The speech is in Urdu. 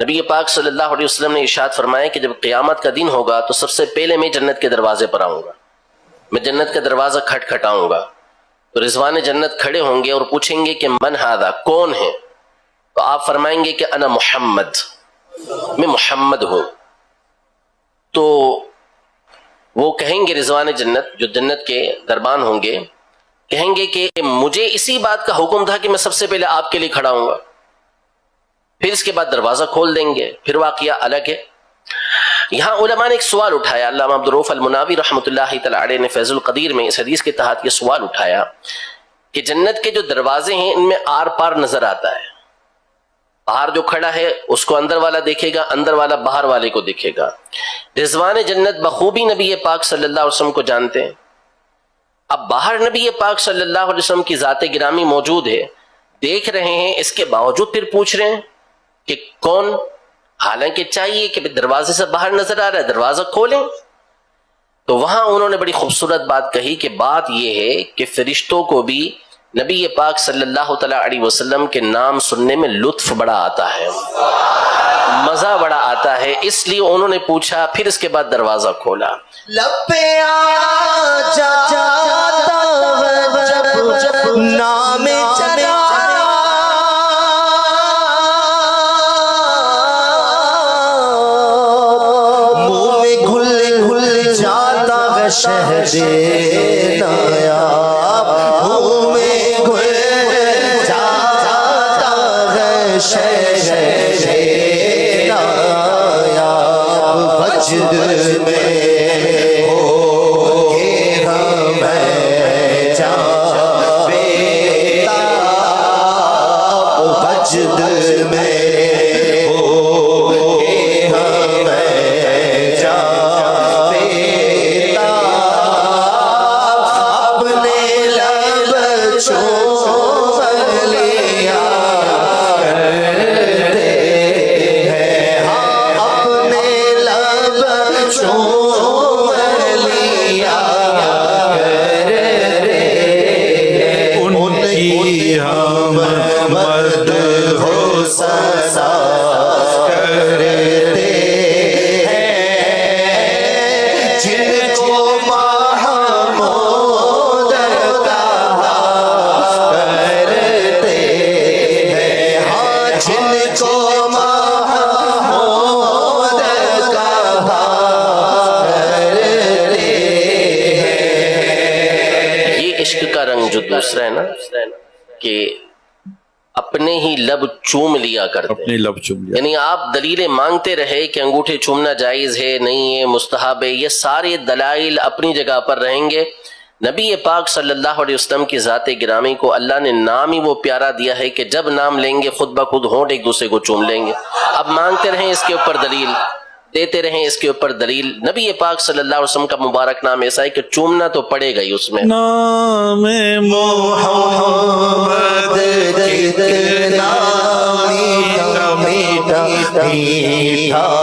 نبی پاک صلی اللہ علیہ وسلم نے ارشاد فرمایا کہ جب قیامت کا دن ہوگا تو سب سے پہلے میں جنت کے دروازے پر آؤں گا، میں جنت کا دروازہ کھٹکھٹاؤں گا تو رضوان جنت کھڑے ہوں گے اور پوچھیں گے کہ من ھذا، کون ہے؟ تو آپ فرمائیں گے کہ انا محمد، میں محمد ہوں۔ تو وہ کہیں گے رضوان جنت، جو جنت کے دربان ہوں گے، کہیں گے کہ مجھے اسی بات کا حکم تھا کہ میں سب سے پہلے آپ کے لیے کھڑا ہوں گا۔ پھر اس کے بعد دروازہ کھول دیں گے، پھر واقعہ الگ ہے۔ یہاں علماء نے ایک سوال اٹھایا، علامہ عبدالرؤف المناوی رحمۃ اللہ تعالی علیہ نے فیض القدیر میں اس حدیث کے تحت یہ سوال اٹھایا کہ جنت کے جو دروازے ہیں ان میں آر پار نظر آتا ہے، باہر جو کھڑا ہے اس کو اندر والا دیکھے گا، اندر والا باہر والے کو دیکھے گا۔ رضوان جنت بخوبی نبی پاک صلی اللہ علیہ وسلم کو جانتے ہیں۔ اب باہر نبی پاک صلی اللہ علیہ وسلم کی ذات گرامی موجود ہے، دیکھ رہے ہیں، اس کے باوجود پھر پوچھ رہے ہیں کہ کون؟ حالانکہ چاہیے کہ دروازے سے باہر نظر آ رہا ہے، دروازہ کھولیں۔ تو وہاں انہوں نے بڑی خوبصورت بات کہی کہ بات یہ ہے کہ فرشتوں کو بھی نبی پاک صلی اللہ تعالی علیہ وسلم کے نام سننے میں لطف بڑا آتا ہے، مزہ بڑا آتا ہے، اس لیے انہوں نے پوچھا، پھر اس کے بعد دروازہ کھولا۔ لب پہ آ جاتا ہے جب نام چلا، منہ میں گھل گھل جاتا ہے شہد نایاب، منہ میں گھل جاتا ہے شہد نایاب، وجد میں دوسرا ہے نا کہ اپنے ہی لب چوم لیا کرتے، اپنے لب چوم لیا، یعنی آپ دلیلیں مانگتے رہے کہ انگوٹھے چومنا جائز ہے، نہیں ہے، مستحب ہے، یہ سارے دلائل اپنی جگہ پر رہیں گے۔ نبی پاک صلی اللہ علیہ وسلم کی ذات گرامی کو اللہ نے نام ہی وہ پیارا دیا ہے کہ جب نام لیں گے خود بخود ہونٹ ایک دوسرے کو چوم لیں گے۔ اب مانگتے رہیں اس کے اوپر دلیل، دیتے رہیں اس کے اوپر دلیل۔ نبی پاک صلی اللہ علیہ وسلم کا مبارک نام ایسا ہے کہ چومنا تو پڑے گا ہی اس میں۔ نام محمد کتنا میٹھا میٹھا میٹھا